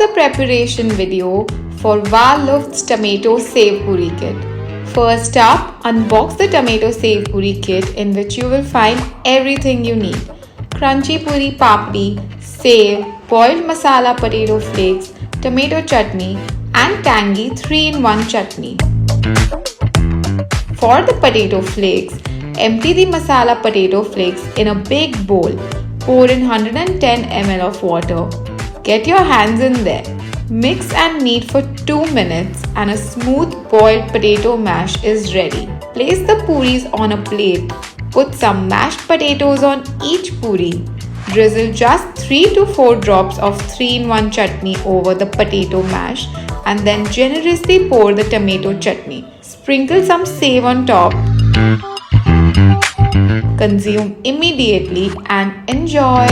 the preparation video for Luft's Tomato Sev Puri Kit. First up, unbox the Tomato Sev Puri Kit in which you will find everything you need. Crunchy puri papdi, sev, boiled masala potato flakes, tomato chutney and tangy 3-in-1 chutney. For the potato flakes, empty the masala potato flakes in a big bowl. Pour in 110 ml of water. Get your hands in there. Mix and knead for 2 minutes and a smooth boiled potato mash is ready. Place the puris on a plate. Put some mashed potatoes on each puri. Drizzle just 3 to 4 drops of 3-in-1 chutney over the potato mash and then generously pour the tomato chutney. Sprinkle some sev on top. Consume immediately and enjoy.